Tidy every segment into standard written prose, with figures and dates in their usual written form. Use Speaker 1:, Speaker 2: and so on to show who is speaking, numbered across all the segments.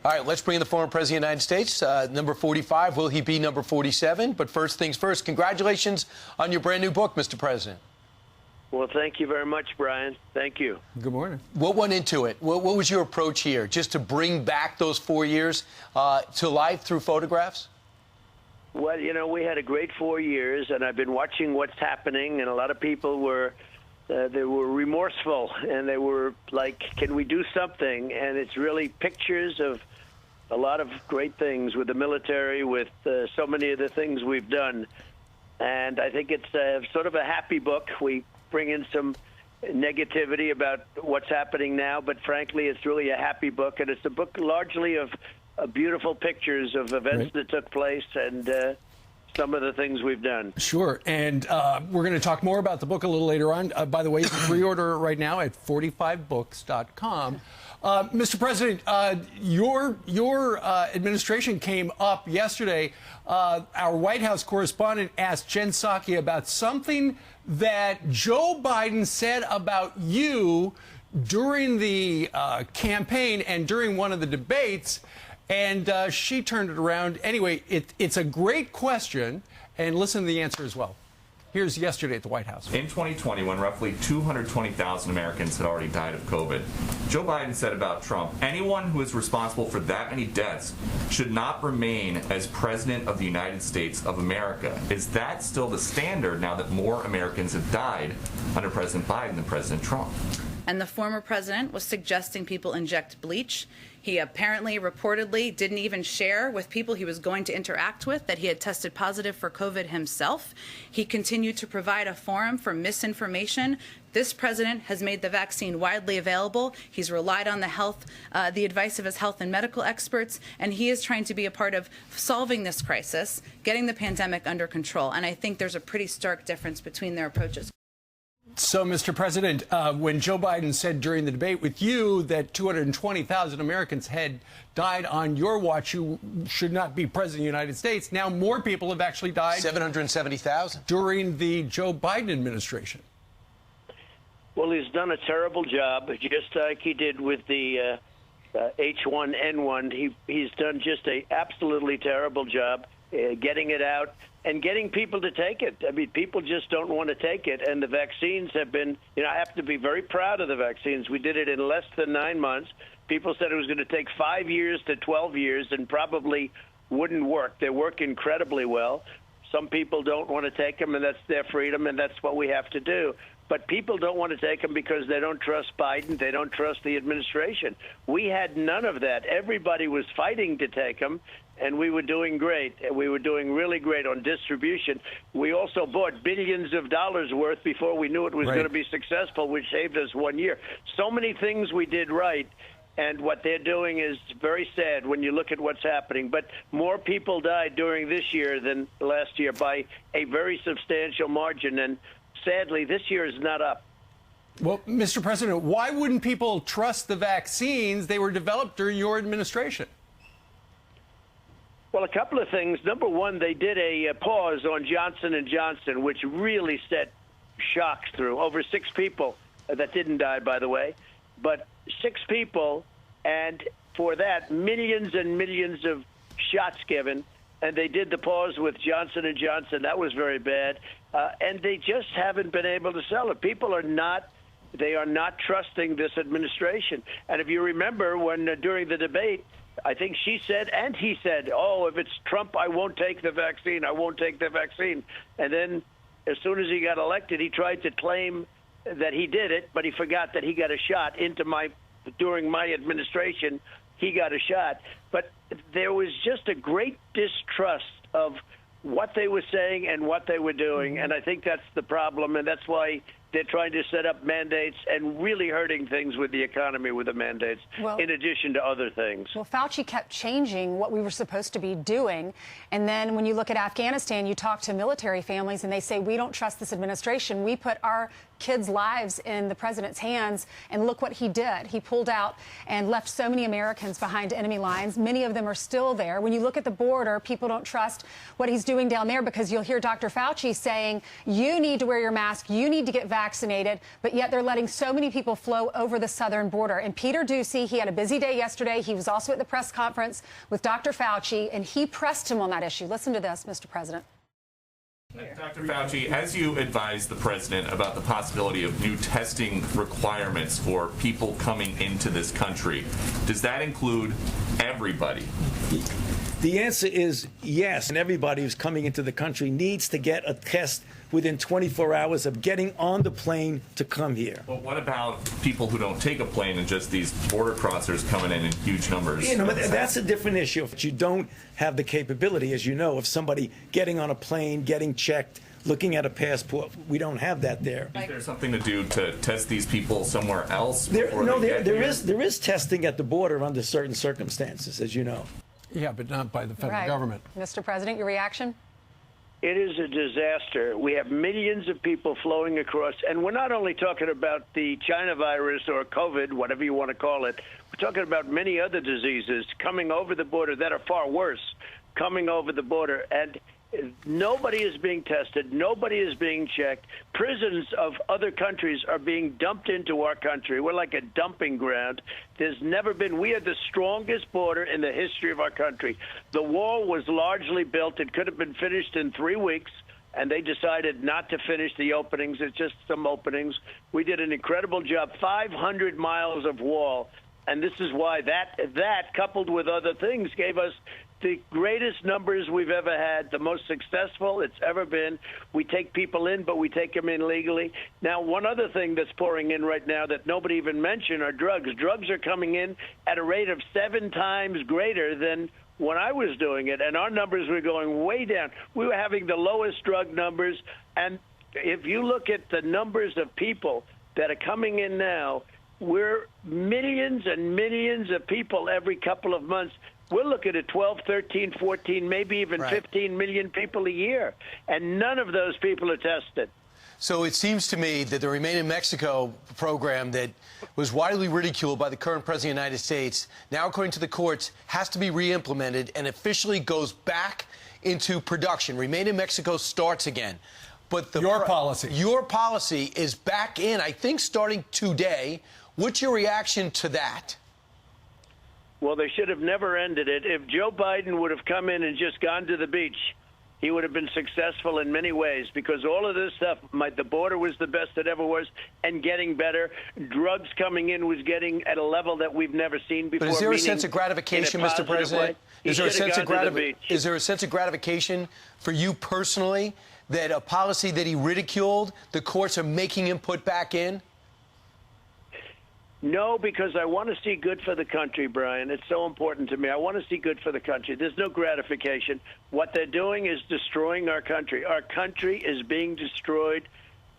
Speaker 1: All right, let's bring in the former president of the United States, number 45. Will he be number 47? But first things first, congratulations on your brand new book, Mr. President.
Speaker 2: Well, thank you very much, Brian. Thank you.
Speaker 3: Good morning.
Speaker 1: What went into it? What was your approach here? Just to bring back those 4 years to life through photographs?
Speaker 2: Well, you know, we had a great 4 years, and I've been watching what's happening, and a lot of people were they were remorseful, and they were like, can we do something? And it's really pictures of a lot of great things with the military, with so many of the things we've done. And I think it's sort of a happy book. We bring in some negativity about what's happening now, but frankly, it's really a happy book. And it's a book largely of beautiful pictures of events that took place and some of the things we've done.
Speaker 3: Sure. And we're going to talk more about the book a little later on. By the way, you can pre-order it right now at 45books.com. Mr. President, your administration came up yesterday. Our White House correspondent asked Jen Psaki about something that Joe Biden said about you during the campaign and during one of the debates, and she turned it around. Anyway, it's a great question, and listen to the answer as well. Here's yesterday at the White House.
Speaker 4: In 2020, when roughly 220,000 Americans had already died of COVID, Joe Biden said about Trump, anyone who is responsible for that many deaths should not remain as president of the United States of America. Is that still the standard now that more Americans have died under President Biden than President Trump?
Speaker 5: And the former president was suggesting people inject bleach. He apparently, reportedly, didn't even share with people he was going to interact with that he had tested positive for COVID himself. He continued to provide a forum for misinformation. This president has made the vaccine widely available. He's relied on the advice of his health and medical experts, and he is trying to be a part of solving this crisis, getting the pandemic under control. And I think there's a pretty stark difference between their approaches.
Speaker 3: So, Mr. President, when Joe Biden said during the debate with you that 220,000 Americans had died on your watch, you should not be president of the United States. Now more people have actually died.
Speaker 1: 770,000.
Speaker 3: During the Joe Biden administration.
Speaker 2: Well, he's done a terrible job, just like he did with the H1N1. He's done just a absolutely terrible job getting it out and getting people to take it. I mean, people just don't want to take it. And the vaccines have been, you know, I have to be very proud of the vaccines. We did it in less than 9 months. People said it was going to take 5 years to 12 years and probably wouldn't work. They work incredibly well. Some people don't want to take them, and that's their freedom, and that's what we have to do. But people don't want to take them because they don't trust Biden. They don't trust the administration. We had none of that. Everybody was fighting to take them, and we were doing great. We were doing really great on distribution. We also bought billions of dollars worth before we knew it was going to be successful, which saved us 1 year. So many things we did right. And what they're doing is very sad when you look at what's happening. But more people died during this year than last year by a very substantial margin. And sadly, this year is not up.
Speaker 3: Well, Mr. President, why wouldn't people trust the vaccines? They were developed during your administration.
Speaker 2: Well, a couple of things. Number one, they did a pause on Johnson & Johnson, which really set shocks through. Over 6 people that didn't die, by the way, but 6 people, and for that, millions and millions of shots given. And they did the pause with Johnson & Johnson. That was very bad. And they just haven't been able to sell it. People are not trusting this administration. And if you remember when during the debate, I think she said and he said, oh, if it's Trump, I won't take the vaccine. I won't take the vaccine. And then as soon as he got elected, he tried to claim that he did it, but he forgot that he got a shot during my administration. He got a shot. But there was just a great distrust of what they were saying and what they were doing. And I think that's the problem. And that's why they're trying to set up mandates and really hurting things with the economy with the mandates, in addition to other things.
Speaker 6: Well, Fauci kept changing what we were supposed to be doing. And then when you look at Afghanistan, you talk to military families and they say, we don't trust this administration. We put our kids' lives in the president's hands, and look what he did. He pulled out and left so many Americans behind enemy lines. Many of them are still there. When you look at the border, people don't trust what he's doing down there, because you'll hear Dr. Fauci saying, you need to wear your mask, you need to get vaccinated, but yet they're letting so many people flow over the southern border. And Peter Doocy, he had a busy day yesterday. He was also at the press conference with Dr. Fauci, and he pressed him on that issue. Listen to this, Mr. President.
Speaker 4: Dr. Fauci, as you advised the president about the possibility of new testing requirements for people coming into this country, does that include everybody?
Speaker 7: The answer is yes, and everybody who's coming into the country needs to get a test within 24 hours of getting on the plane to come here.
Speaker 4: But what about people who don't take a plane and just these border crossers coming in huge numbers?
Speaker 7: You know, but that's a different issue. If you don't have the capability, as you know, of somebody getting on a plane, getting checked, looking at a passport, we don't have that there.
Speaker 4: Is there something to do to test these people somewhere else?
Speaker 7: There is testing at the border under certain circumstances, as you know.
Speaker 3: Yeah, but not by the federal government.
Speaker 6: Mr. President, your reaction?
Speaker 2: It is a disaster. We have millions of people flowing across, and we're not only talking about the China virus or COVID, whatever you want to call it. We're talking about many other diseases coming over the border that are far worse, coming over the border. And nobody is being tested. Nobody is being checked. Prisons of other countries are being dumped into our country. We're like a dumping ground. There's never been. We are the strongest border in the history of our country. The wall was largely built. It could have been finished in 3 weeks, and they decided not to finish the openings. It's just some openings. We did an incredible job. 500 miles of wall. And this is why that coupled with other things gave us the greatest numbers we've ever had, the most successful it's ever been. We take people in, but we take them in legally. Now, one other thing that's pouring in right now that nobody even mentioned are drugs. Drugs are coming in at a rate of 7 times greater than when I was doing it, and our numbers were going way down. We were having the lowest drug numbers, and if you look at the numbers of people that are coming in now, we're millions and millions of people every couple of months. We're looking at 12, 13, 14, maybe even 15 million people a year, and none of those people are tested.
Speaker 1: So it seems to me that the Remain in Mexico program that was widely ridiculed by the current president of the United States, now according to the courts, has to be re-implemented and officially goes back into production. Remain in Mexico starts again. But
Speaker 3: your
Speaker 1: policy is back in, I think, starting today. What's your reaction to that?
Speaker 2: Well, they should have never ended it. If Joe Biden would have come in and just gone to the beach, he would have been successful in many ways, because all of this stuff, the border was the best it ever was and getting better. Drugs coming in was getting at a level that we've never seen before.
Speaker 1: But is there a sense of gratification, Mr. President? Is there a sense of gratification for you personally that a policy that he ridiculed, the courts are making him put back in?
Speaker 2: No, because I want to see good for the country, Brian. It's so important to me. I want to see good for the country. There's no gratification. What they're doing is destroying our country. Our country is being destroyed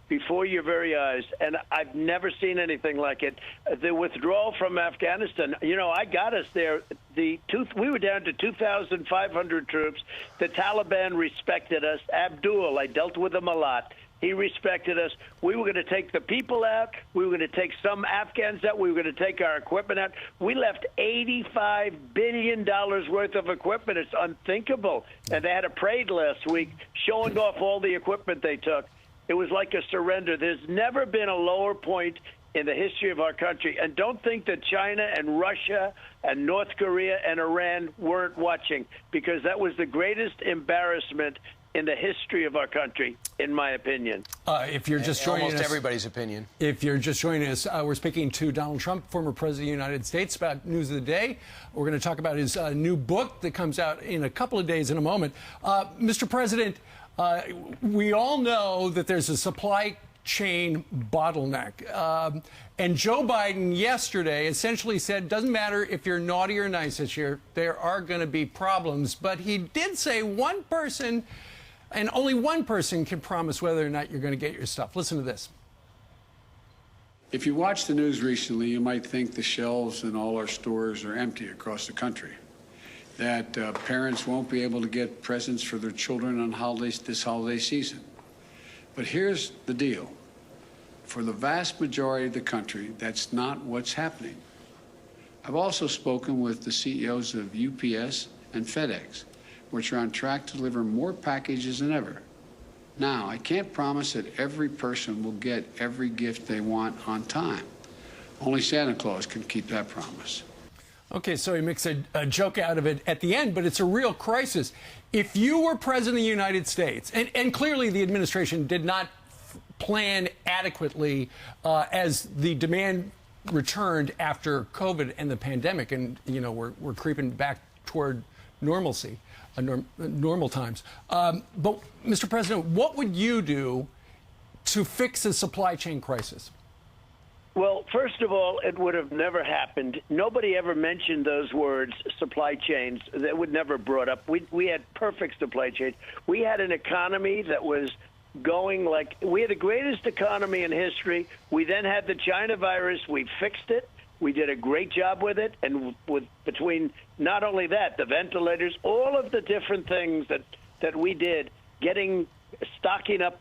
Speaker 2: before your very eyes, and I've never seen anything like it. The withdrawal from Afghanistan, you know, I got us there. We were down to 2,500 troops. The Taliban respected us. Abdul, I dealt with him a lot. He respected us. We were going to take the people out. We were going to take some Afghans out. We were going to take our equipment out. We left $85 billion worth of equipment. It's unthinkable. And they had a parade last week showing off all the equipment they took. It was like a surrender. There's never been a lower point in the history of our country. And don't think that China and Russia and North Korea and Iran weren't watching, because that was the greatest embarrassment in the history of our country, in my opinion.
Speaker 3: If you're just joining
Speaker 1: almost
Speaker 3: us,
Speaker 1: everybody's opinion.
Speaker 3: If you're just joining us, we're speaking to Donald Trump, former president of the United States, about news of the day. We're going to talk about his new book that comes out in a couple of days in a moment. Mr. President, we all know that there's a supply chain bottleneck. And Joe Biden yesterday essentially said, doesn't matter if you're naughty or nice this year, there are going to be problems. But he did say one person, and only one person, can promise whether or not you're going to get your stuff. Listen to this.
Speaker 8: If you watch the news recently, you might think the shelves in all our stores are empty across the country, that parents won't be able to get presents for their children on this holiday season. But here's the deal. for the vast majority of the country, that's not what's happening. I've also spoken with the CEOs of UPS and FedEx, which are on track to deliver more packages than ever. Now, I can't promise that every person will get every gift they want on time. Only Santa Claus can keep that promise.
Speaker 3: Okay, so he makes a joke out of it at the end, but it's a real crisis. If you were president of the United States, and clearly the administration did not plan adequately as the demand returned after COVID and the pandemic, and we're creeping back toward normalcy, normal times. But Mr. President, what would you do to fix the supply chain crisis?
Speaker 2: Well, first of all, it would have never happened. Nobody ever mentioned those words, supply chains. That would never brought up. We had perfect supply chains. We had an economy that was going like we had the greatest economy in history. We then had the China virus. We fixed it. We did a great job with it. And between not only that, the ventilators, all of the different things that we did, stocking up,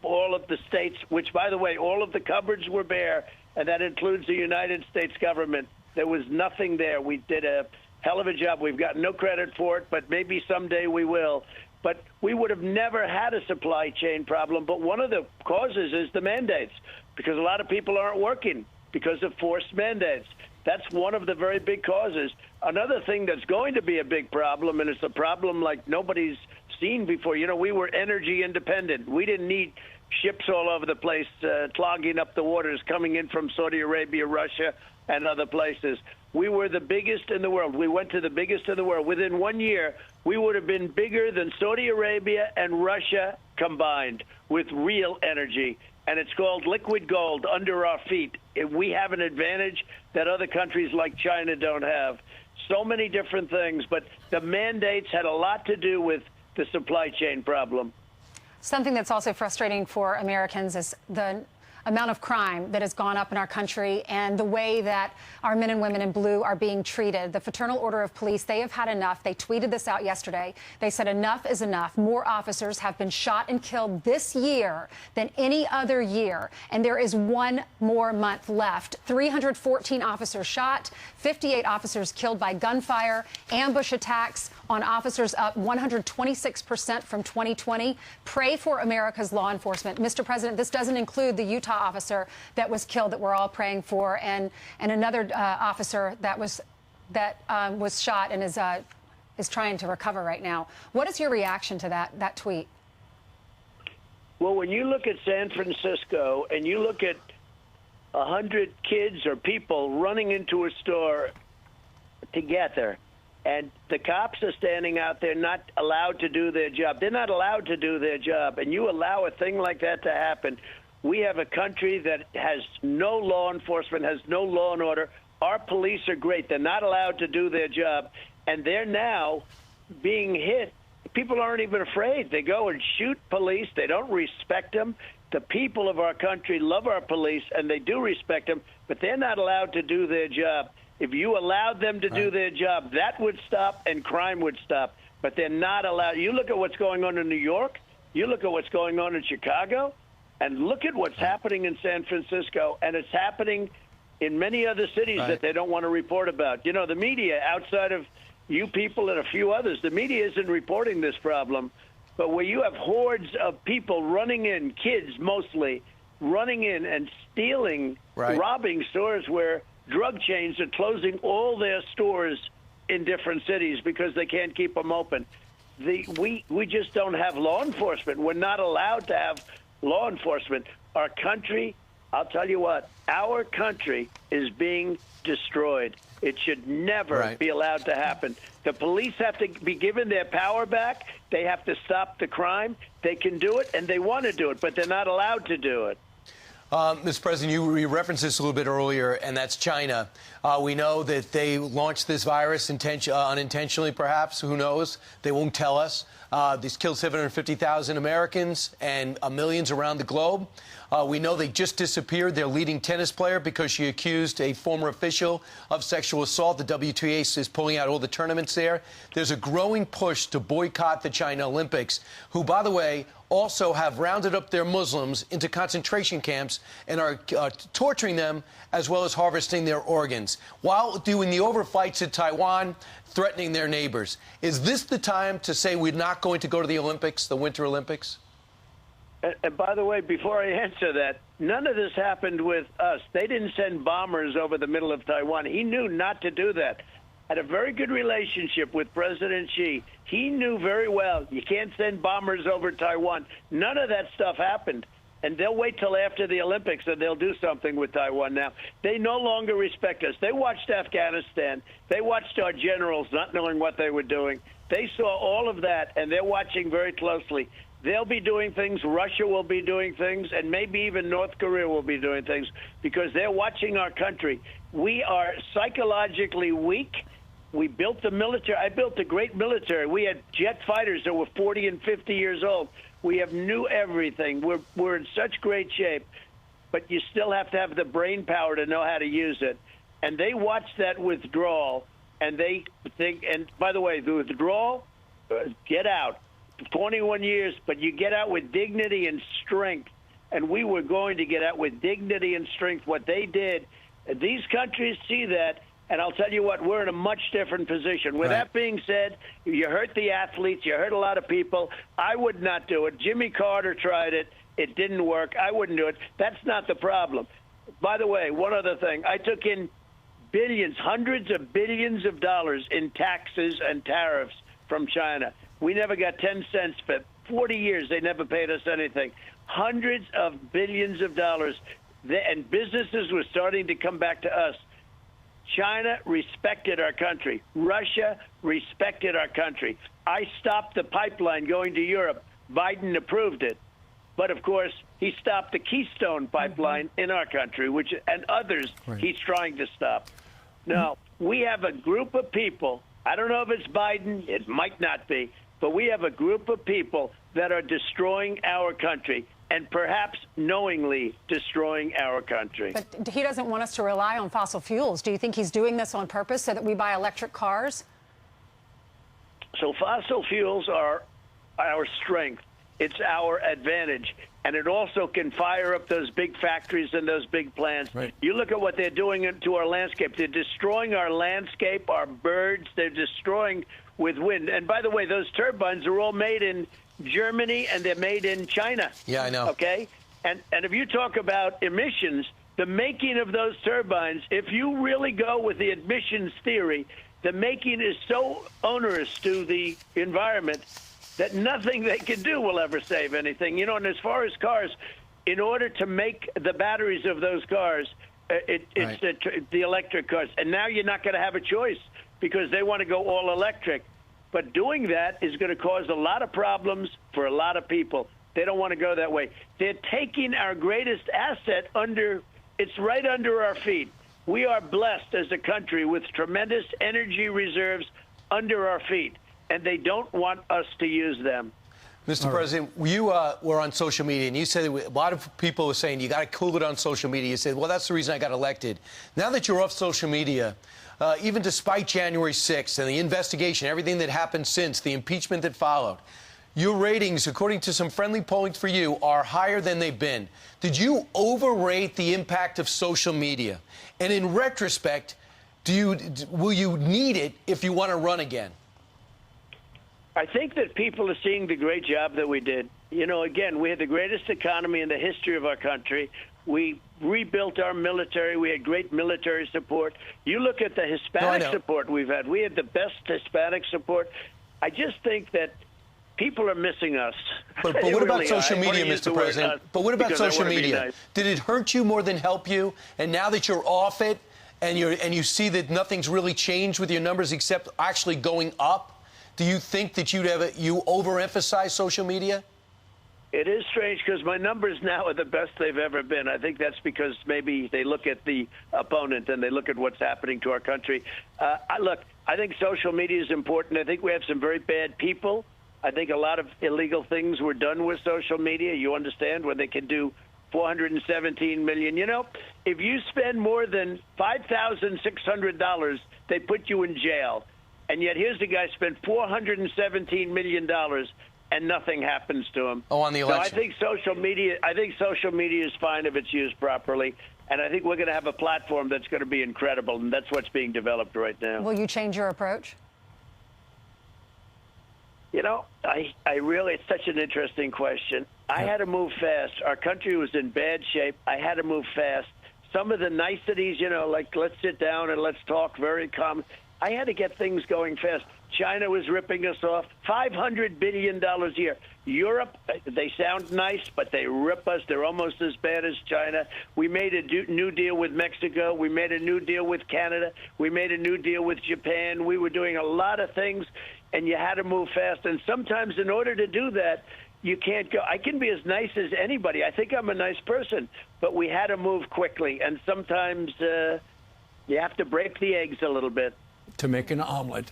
Speaker 2: all of the states, which, by the way, all of the cupboards were bare. And that includes the United States government. There was nothing there. We did a hell of a job. We've got no credit for it, but maybe someday we will. But we would have never had a supply chain problem. But one of the causes is the mandates, because a lot of people aren't working because of forced mandates. That's one of the very big causes. Another thing that's going to be a big problem, and it's a problem like nobody's seen before. We were energy independent. We didn't need ships all over the place clogging up the waters coming in from Saudi Arabia, Russia, and other places. We were the biggest in the world. We went to the biggest in the world. Within 1 year, we would have been bigger than Saudi Arabia and Russia combined with real energy. And it's called liquid gold under our feet. We have an advantage that other countries like China don't have. So many different things, but the mandates had a lot to do with the supply chain problem.
Speaker 6: Something that's also frustrating for Americans is the amount of crime that has gone up in our country and the way that our men and women in blue are being treated. The Fraternal Order of Police, they have had enough. They tweeted this out yesterday. They said enough is enough. More officers have been shot and killed this year than any other year, and there is one more month left. 314 officers shot, 58 officers killed by gunfire, ambush attacks on officers up 126% from 2020. Pray for America's law enforcement. Mr. President, this doesn't include the Utah officer that was killed that we're all praying for, and another officer that was shot and is trying to recover right now. What is your reaction to that tweet?
Speaker 2: Well, when you look at San Francisco and you look at 100 kids or people running into a store together, and the cops are standing out there not allowed to do their job. They're not allowed to do their job, and you allow a thing like that to happen. We have a country that has no law enforcement, has no law and order. Our police are great. They're not allowed to do their job, and they're now being hit. People aren't even afraid. They go and shoot police. They don't respect them. The people of our country love our police, and they do respect them, but they're not allowed to do their job. If you allowed them to do their job, that would stop and crime would stop. But they're not allowed. You look at what's going on in New York. You look at what's going on in Chicago. And look at what's happening in San Francisco. And it's happening in many other cities that they don't want to report about. The media, outside of you people and a few others, the media isn't reporting this problem. But where you have hordes of people running in, kids mostly, running in and stealing, robbing stores where drug chains are closing all their stores in different cities because they can't keep them open. We just don't have law enforcement. We're not allowed to have law enforcement. Our country, I'll tell you what, our country is being destroyed. It should never be allowed to happen. The police have to be given their power back. They have to stop the crime. They can do it, and they want to do it, but they're not allowed to do it.
Speaker 1: Mr. President, you referenced this a little bit earlier, and that's China. We know that they launched this virus unintentionally, perhaps. Who knows? They won't tell us. These killed 750,000 Americans and millions around the globe. We know they just disappeared their leading tennis player because she accused a former official of sexual assault. The WTA is pulling out all the tournaments there. There's a growing push to boycott the China Olympics, who, by the way, also have rounded up their Muslims into concentration camps and are torturing them as well as harvesting their organs while doing the overflights to Taiwan, threatening their neighbors. Is this the time to say we're not going to go to the Olympics, the Winter Olympics?
Speaker 2: And by the way, before I answer that, none of this happened with us. They didn't send bombers over the middle of Taiwan. He knew not to do that. Had a very good relationship with President Xi. He knew very well you can't send bombers over Taiwan. None of that stuff happened. And they'll wait till after the Olympics and they'll do something with Taiwan now. They no longer respect us. They watched Afghanistan. They watched our generals not knowing what they were doing. They saw all of that, and they're watching very closely. They'll be doing things, Russia will be doing things, and maybe even North Korea will be doing things because they're watching our country. We are psychologically weak. We built the military. I built a great military. We had jet fighters that were 40 and 50 years old. We have knew everything. We're in such great shape, but you still have to have the brain power to know how to use it. And they watch that withdrawal, and they think, and by the way, the withdrawal, get out. 21 years, but you get out with dignity and strength. And we were going to get out with dignity and strength. What they did, these countries see that, and I'll tell you what, we're in a much different position. With that being said, you hurt the athletes, you hurt a lot of people. I would not do it. Jimmy Carter tried it. It didn't work. I wouldn't do it. That's not the problem. By the way, one other thing. I took in billions, hundreds of billions of dollars in taxes and tariffs from China. We never got 10 cents for 40 years. They never paid us anything. Hundreds of billions of dollars. And businesses were starting to come back to us. China respected our country. Russia respected our country. I stopped the pipeline going to Europe. Biden approved it. But, of course, he stopped the Keystone pipeline in our country, and others he's trying to stop. Now, we have a group of people. I don't know if it's Biden. It might not be. But we have a group of people that are destroying our country and perhaps knowingly destroying our country.
Speaker 6: But he doesn't want us to rely on fossil fuels. Do you think he's doing this on purpose so that we buy electric cars?
Speaker 2: So fossil fuels are our strength. It's our advantage. And it also can fire up those big factories and those big plants. You look at what they're doing to our landscape. They're destroying our landscape, our birds. They're destroying with wind. And by the way, those turbines are all made in Germany and they're made in China.
Speaker 1: Yeah, I know.
Speaker 2: Okay? And if you talk about emissions, the making of those turbines, if you really go with the emissions theory, the making is so onerous to the environment that nothing they can do will ever save anything. You know, and as far as cars, in order to make the batteries of those cars, it's the electric cars. And now you're not going to have a choice because they want to go all electric. But doing that is going to cause a lot of problems for a lot of people. They don't want to go that way. They're taking our greatest asset it's right under our feet. We are blessed as a country with tremendous energy reserves under our feet, and they don't want us to use them.
Speaker 1: Mr. President, you were on social media, and you said a lot of people were saying you got to cool it on social media. You said, well, that's the reason I got elected. Now that you're off social media, even despite January 6th and the investigation, everything that happened since, the impeachment that followed, your ratings, according to some friendly polling for you, are higher than they've been. Did you overrate the impact of social media? And in retrospect, will you need it if you want to run again?
Speaker 2: I think that people are seeing the great job that we did. You know, again, we had the greatest economy in the history of our country. We rebuilt our military. We had great military support. You look at the Hispanic support we've had. We had the best Hispanic support. I just think that people are missing us.
Speaker 1: But what about social media, Mr. President? But what about social media? Nice. Did it hurt you more than help you? And now that you're off it and you see that nothing's really changed with your numbers except actually going up, do you think that you overemphasize social media?
Speaker 2: It is strange because my numbers now are the best they've ever been. I think that's because maybe they look at the opponent and they look at what's happening to our country. I think social media is important. I think we have some very bad people. I think a lot of illegal things were done with social media. You understand, when they can do 417 million. You know, if you spend more than $5,600, they put you in jail. And yet here's the guy spent $417 million and nothing happens to him.
Speaker 1: Oh, on the election.
Speaker 2: So I think social media is fine if it's used properly. And I think we're going to have a platform that's going to be incredible, and that's what's being developed right now.
Speaker 6: Will you change your approach?
Speaker 2: You know, I really, it's such an interesting question. I had to move fast. Our country was in bad shape. I had to move fast. Some of the niceties, you know, like let's sit down and let's talk, very calm. I had to get things going fast. China was ripping us off. $500 billion a year. Europe, they sound nice, but they rip us. They're almost as bad as China. We made a new deal with Mexico. We made a new deal with Canada. We made a new deal with Japan. We were doing a lot of things, and you had to move fast. And sometimes in order to do that, you can't go. I can be as nice as anybody. I think I'm a nice person, but we had to move quickly. And sometimes you have to break the eggs a little bit
Speaker 3: to make an omelet.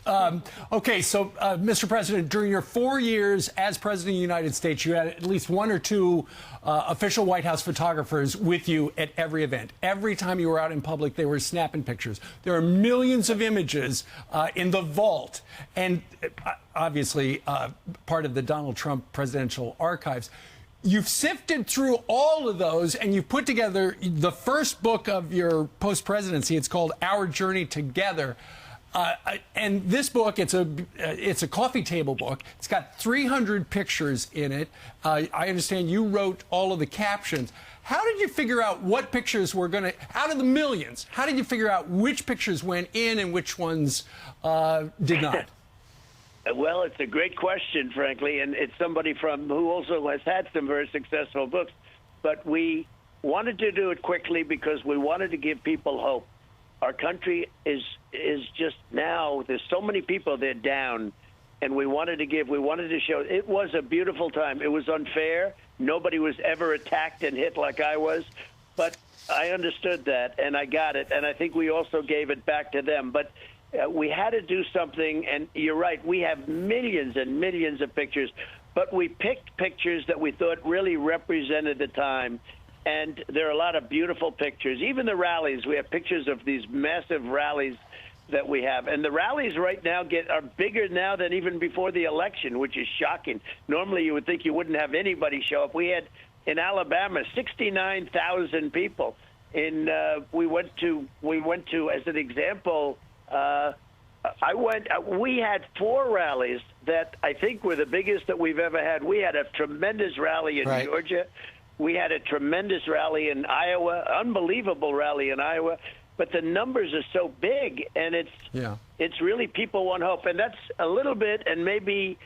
Speaker 3: Okay, so, Mr. President, during your 4 years as President of the United States, you had at least one or two official White House photographers with you at every event. Every time you were out in public, they were snapping pictures. There are millions of images in the vault, and obviously part of the Donald Trump presidential archives. You've sifted through all of those, and you've put together the first book of your post-presidency. It's called Our Journey Together. And this book, it's a coffee table book. It's got 300 pictures in it. I understand you wrote all of the captions. How did you figure out what pictures were going to, out of the millions, how did you figure out which pictures went in and which ones did not?
Speaker 2: Well, it's a great question, frankly, and it's somebody who also has had some very successful books. But we wanted to do it quickly because we wanted to give people hope. Our country is just now, there's so many people, they're down, and we wanted to show, it was a beautiful time. It was unfair. Nobody was ever attacked and hit like I was, but I understood that, and I got it, and I think we also gave it back to them. But we had to do something, and you're right, we have millions and millions of pictures, but we picked pictures that we thought really represented the time. And there are a lot of beautiful pictures. Even the rallies, we have pictures of these massive rallies that we have. And the rallies right now are bigger now than even before the election, which is shocking. Normally you would think you wouldn't have anybody show up. We had in Alabama 69,000 people. We went to as an example, we had 4 rallies that I think were the biggest that we've ever had. We had a tremendous rally in Georgia. We had a tremendous rally in Iowa, unbelievable rally in Iowa. But the numbers are so big, and it's really people want hope. And that's a little bit and maybe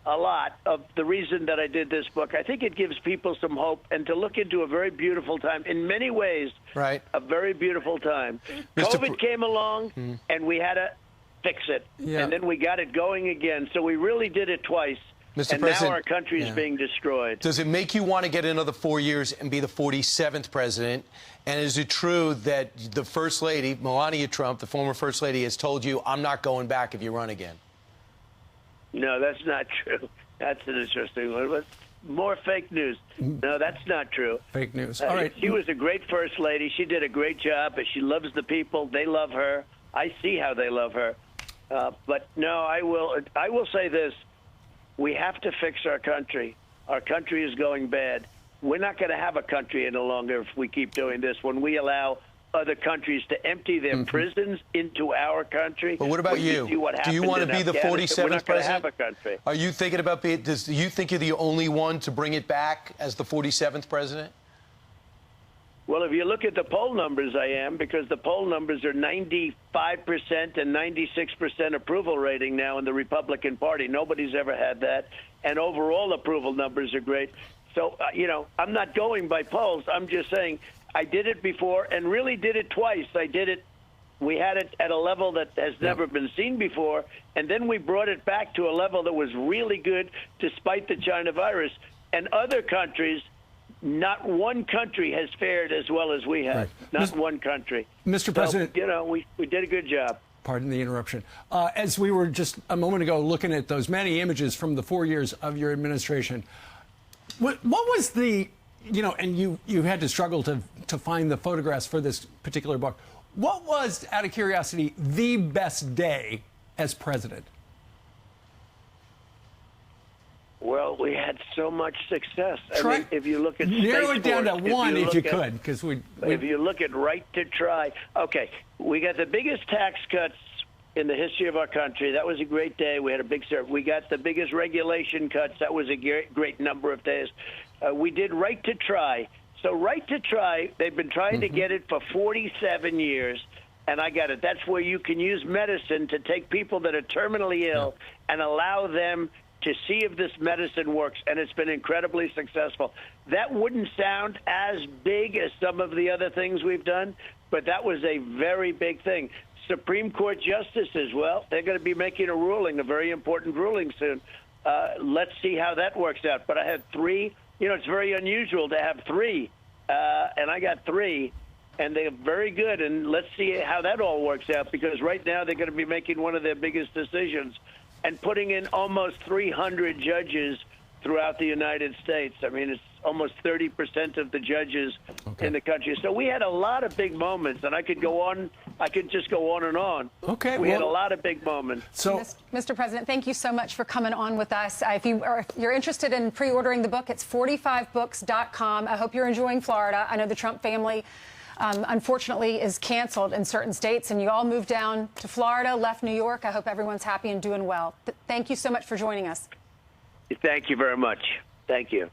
Speaker 2: a lot of the reason that I did this book. I think it gives people some hope and to look into a very beautiful time. In many ways, a very beautiful time. COVID came along, and we had to fix it. And then we got it going again. So we really did it twice.
Speaker 1: Mr.
Speaker 2: And
Speaker 1: President,
Speaker 2: now our country is being destroyed.
Speaker 1: Does it make you want to get another 4 years and be the 47th president? And is it true that the First Lady, Melania Trump, the former First Lady, has told you, I'm not going back if you run again?
Speaker 2: No, that's not true. That's an interesting one. More fake news. No, that's not true.
Speaker 3: Fake news. All right.
Speaker 2: She was a great First Lady. She did a great job, but she loves the people. They love her. I see how they love her. But no, I will say this. We have to fix our country. Our country is going bad. We're not going to have a country any longer if we keep doing this. When we allow other countries to empty their prisons into our country.
Speaker 1: But what about you? Do you want to be the 47th president?
Speaker 2: Have a country.
Speaker 1: Are you thinking about do you think you're the only one to bring it back as the 47th president?
Speaker 2: Well, if you look at the poll numbers, I am, because the poll numbers are 95% and 96% approval rating now in the Republican Party. Nobody's ever had that. And overall approval numbers are great. So, I'm not going by polls. I'm just saying I did it before and really did it twice. We had it at a level that has never been seen before. And then we brought it back to a level that was really good despite the China virus. And other countries, not one country has fared as well as we have. Not one country.
Speaker 3: Mr. President,
Speaker 2: we did a good job.
Speaker 3: Pardon the interruption. As we were just a moment ago looking at those many images from the 4 years of your administration, what was the you know, and you had to struggle to find the photographs for this particular book. What was, out of curiosity, the best day as president?
Speaker 2: Well, we had so much success. I mean, if you look at
Speaker 3: narrow it down to
Speaker 2: sports,
Speaker 3: one if you could, because
Speaker 2: if you look at Right to Try, okay, we got the biggest tax cuts in the history of our country. That was a great day. We had a big start. We got the biggest regulation cuts. That was a great number of days. We did Right to Try. So Right to Try, they've been trying to get it for 47 years. And I got it. That's where you can use medicine to take people that are terminally ill and allow them to see if this medicine works, and it's been incredibly successful. That wouldn't sound as big as some of the other things we've done, but that was a very big thing. Supreme Court justices, well, they're going to be making a ruling, a very important ruling soon. Let's see how that works out. But I had 3. You know, it's very unusual to have 3, and I got 3. And they're very good, and let's see how that all works out, because right now they're going to be making one of their biggest decisions and putting in almost 300 judges throughout the United States. I mean, it's almost 30% of the judges in the country. So we had a lot of big moments, and I could go on. I could just go on and on.
Speaker 3: Okay,
Speaker 2: we had a lot of big moments.
Speaker 3: So,
Speaker 6: Mr. President, thank you so much for coming on with us. If you're interested in pre-ordering the book, it's 45books.com. I hope you're enjoying Florida. I know the Trump family unfortunately is canceled in certain states, and you all moved down to Florida, left New York. I hope everyone's happy and doing well. Thank you so much for joining us.
Speaker 2: Thank you very much. Thank you.